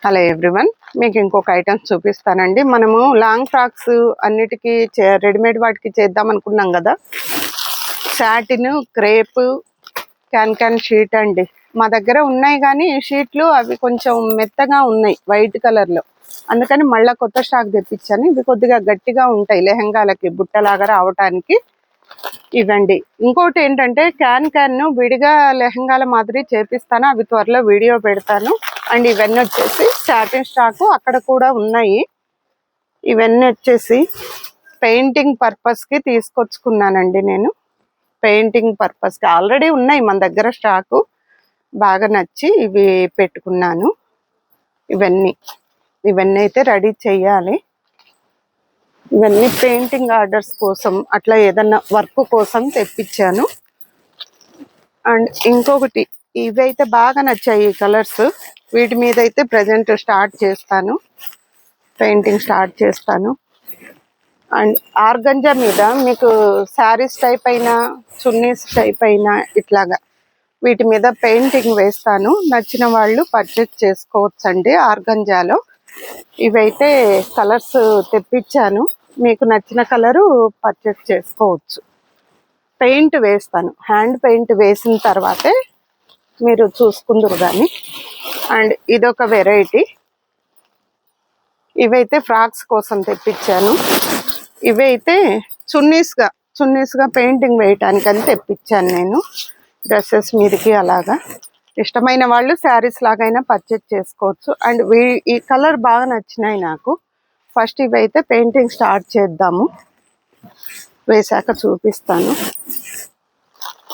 Hello everyone, మీకు ఇంకొక items చూపిస్తానండి. మనము లాంగ్ ఫ్రాక్స్ అన్నిటికీ రెడీమేడ్ వాటికి చేద్దాం అనుకున్నాం కదా. సాటిన్, క్రేప్, క్యాన్ షీట్ అండి మా దగ్గర ఉన్నాయి, కానీ షీట్లు అవి కొంచెం మెత్తగా ఉన్నాయి వైట్ కలర్లో. అందుకని మళ్ళీ కొత్త స్టాక్ తెప్పించాను. ఇవి కొద్దిగా గట్టిగా ఉంటాయి, లెహంగాలకి బుట్టలాగా రావటానికి. ఇవండి. ఇంకోటి ఏంటంటే క్యాన్ విడిగా లెహంగాల మాదిరి చేపిస్తాను, అవి త్వరలో వీడియో పెడతాను. అండ్ ఇవన్నీ వచ్చేసి సాటిన్ స్టాకు అక్కడ కూడా ఉన్నాయి. ఇవన్నీ వచ్చేసి పెయింటింగ్ పర్పస్కి తీసుకొచ్చుకున్నానండి. నేను పెయింటింగ్ పర్పస్కి ఆల్రెడీ ఉన్నాయి మన దగ్గర స్టాకు, బాగా నచ్చి ఇవి పెట్టుకున్నాను. ఇవన్నీ అయితే రెడీ చెయ్యాలి. ఇవన్నీ పెయింటింగ్ ఆర్డర్స్ కోసం, అట్లా ఏదన్నా వర్క్ కోసం తెప్పించాను. అండ్ ఇంకొకటి, ఇవైతే బాగా నచ్చాయి ఈ కలర్స్. వీటి మీద అయితే ప్రజెంట్ పెయింటింగ్ స్టార్ట్ చేస్తాను. అండ్ ఆర్గంజా మీద మీకు శారీస్ టైప్ అయినా, చున్నీస్ టైప్ అయినా ఇట్లాగా వీటి మీద పెయింటింగ్ వేస్తాను. నచ్చిన వాళ్ళు పర్చేస్ చేసుకోవచ్చండి ఆర్గంజాలో. ఇవైతే కలర్స్ తెప్పించాను, మీకు నచ్చిన కలరు పర్చేస్ చేసుకోవచ్చు. పెయింట్ వేస్తాను, హ్యాండ్ పెయింట్ వేసిన తర్వాతే మీరు చూసుకుందరు కానీ. అండ్ ఇదొక వెరైటీ. ఇవైతే ఫ్రాక్స్ కోసం తెప్పించాను. ఇవైతే చున్నీస్గా పెయింటింగ్ వేయటానికని తెప్పించాను నేను. డ్రెస్సెస్ మీదకి అలాగా ఇష్టమైన వాళ్ళు శారీస్ లాగైనా పర్చేస్ చేసుకోవచ్చు. అండ్ ఈ కలర్ బాగా నచ్చినాయి నాకు. ఫస్ట్ ఇవైతే పెయింటింగ్ స్టార్ట్ చేద్దాము, వేసాక చూపిస్తాను.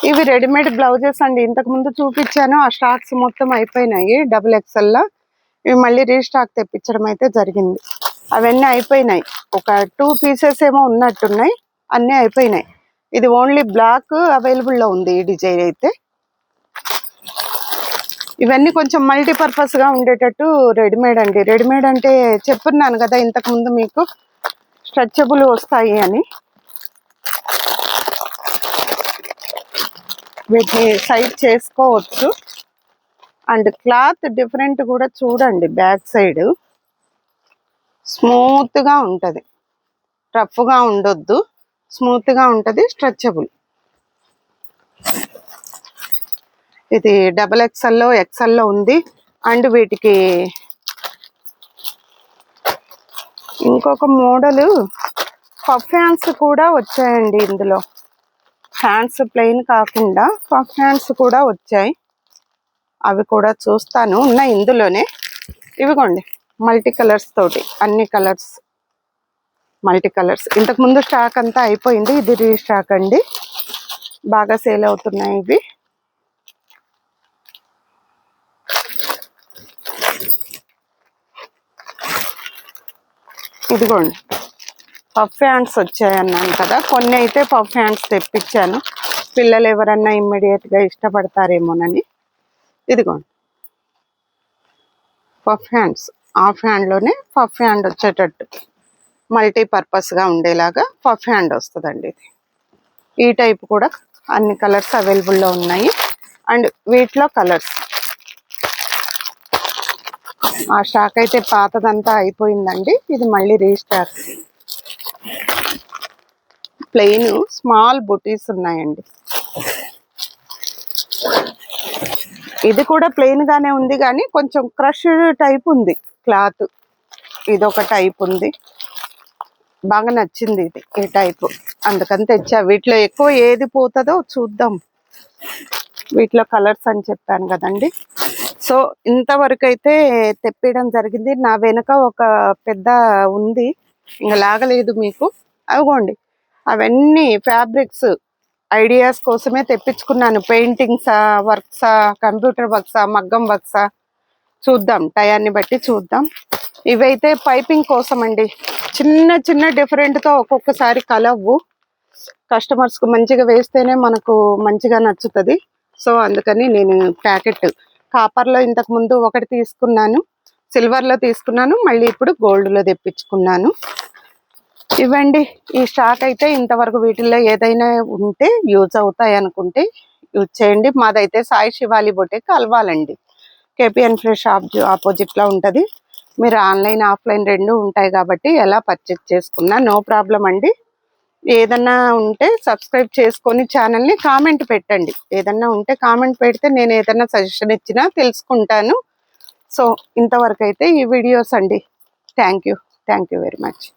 ఇవి రెడీమేడ్ బ్లౌజెస్ అండి. ఇంతకుముందు చూపించాను, ఆ స్టాక్స్ మొత్తం అయిపోయినాయి. XXL ఇవి మళ్ళీ రీస్టాక్ తెప్పించడం అయితే జరిగింది. అవన్నీ అయిపోయినాయి. ఒక 2 పీసెస్ ఏమో ఉన్నట్టున్నాయి, అన్నీ అయిపోయినాయి. ఇది ఓన్లీ బ్లాక్ అవైలబుల్లో ఉంది ఈ డిజైన్ అయితే. ఇవన్నీ కొంచెం మల్టీపర్పస్గా ఉండేటట్టు రెడీమేడ్ అండి. రెడీమేడ్ అంటే చెప్పున్నాను కదా ఇంతకుముందు మీకు, స్ట్రెచబుల్ వస్తాయి అని. వీటిని సైడ్ చేసుకోవచ్చు. అండ్ క్లాత్ డిఫరెంట్ కూడా చూడండి. బ్యాక్ సైడ్ స్మూత్గా ఉంటుంది, రఫ్గా ఉండొద్దు, స్మూత్గా ఉంటుంది, స్ట్రెచబుల్. ఇది XXL, XL ఉంది. అండ్ వీటికి ఇంకొక మోడలు పఫ్ హ్యాండ్స్ కూడా వచ్చాయండి. ఇందులో హ్యాండ్స్ ప్లెయిన్ కాకుండా పఫ్ హ్యాండ్స్ కూడా వచ్చాయి, అవి కూడా చూస్తాను. ఉన్నాయి ఇందులోనే. ఇవిగోండి, మల్టీ కలర్స్ తోటి, అన్ని కలర్స్ మల్టీ కలర్స్. ఇంతకుముందు స్టాక్ అంతా అయిపోయింది, ఇది రీస్టాక్ అండి. బాగా సేల్ అవుతున్నాయి ఇవి. ఇదిగోండి, పఫ్ హ్యాండ్స్ వచ్చాయన్నాను కదా, కొన్ని అయితే పఫ్ హ్యాండ్స్ తెప్పించాను. పిల్లలు ఎవరన్నా ఇమ్మీడియట్గా ఇష్టపడతారేమోనని. ఇదిగోండి పఫ్ హ్యాండ్స్, హాఫ్ హ్యాండ్లోనే పఫ్ హ్యాండ్ వచ్చేటట్టు మల్టీపర్పస్గా ఉండేలాగా పఫ్ హ్యాండ్ వస్తుందండి ఇది. ఈ టైప్ కూడా అన్ని కలర్స్ అవైలబుల్లో ఉన్నాయి. అండ్ వీటిలో కలర్స్, ఆ స్టాక్ అయితే పాతదంతా అయిపోయిందండి, ఇది మళ్ళీ రీస్టాక్. ప్లెయిన్ స్మాల్ బుటీస్ ఉన్నాయండి. ఇది కూడా ప్లెయిన్ గానే ఉంది, కానీ కొంచెం క్రష్ టైప్ ఉంది క్లాత్. ఇదొక టైప్ ఉంది, బాగా నచ్చింది ఇది ఈ టైపు, అందుకని తెచ్చా. వీటిలో ఎక్కువ ఏది పోతుందో చూద్దాం. వీటిలో కలర్స్ అని చెప్పాను కదండి. సో ఇంతవరకు అయితే తెప్పియడం జరిగింది. నా వెనుక ఒక పెద్ద ఉంది, ఇంకా లాగలేదు మీకు. అవిగోండి, అవన్నీ ఫ్యాబ్రిక్స్ ఐడియాస్ కోసమే తెప్పించుకున్నాను. పెయింటింగ్సా, వర్క్సా, కంప్యూటర్ వర్క్సా, మగ్గం వర్క్సా చూద్దాం, టయాన్ని బట్టి చూద్దాం. ఇవైతే పైపింగ్ కోసం అండి. చిన్న చిన్న డిఫరెంట్గా ఒక్కొక్కసారి కలవ్వు. కస్టమర్స్కు మంచిగా వేస్తేనే మనకు మంచిగా నచ్చుతుంది. సో అందుకని నేను ప్యాకెట్ కాపర్లో ఇంతకుముందు ఒకటి తీసుకున్నాను, సిల్వర్లో తీసుకున్నాను, మళ్ళీ ఇప్పుడు గోల్డ్లో తెప్పించుకున్నాను. ఇవ్వండి ఈ స్టాక్ అయితే. ఇంతవరకు వీటిల్లో ఏదైనా ఉంటే యూజ్ అవుతాయి అనుకుంటే యూజ్ చేయండి. మాదైతే సాయి శివాలి బొటిక్ అల్వాలండి, కేపీఎన్ ఫ్రెష్ ఆపోజిట్లో ఉంటుంది. మీరు ఆన్లైన్ ఆఫ్లైన్ రెండు ఉంటాయి కాబట్టి ఎలా పర్చేజ్ చేసుకున్నా నో ప్రాబ్లం అండి. ఏదన్నా ఉంటే సబ్స్క్రైబ్ చేసుకొని ఛానల్ని కామెంట్ పెట్టండి. ఏదన్నా ఉంటే కామెంట్ పెడితే నేను ఏదన్నా సజెషన్ ఇచ్చినా తెలుసుకుంటాను. సో ఇంతవరకు అయితే ఈ వీడియోస్ అండి. Thank you very much.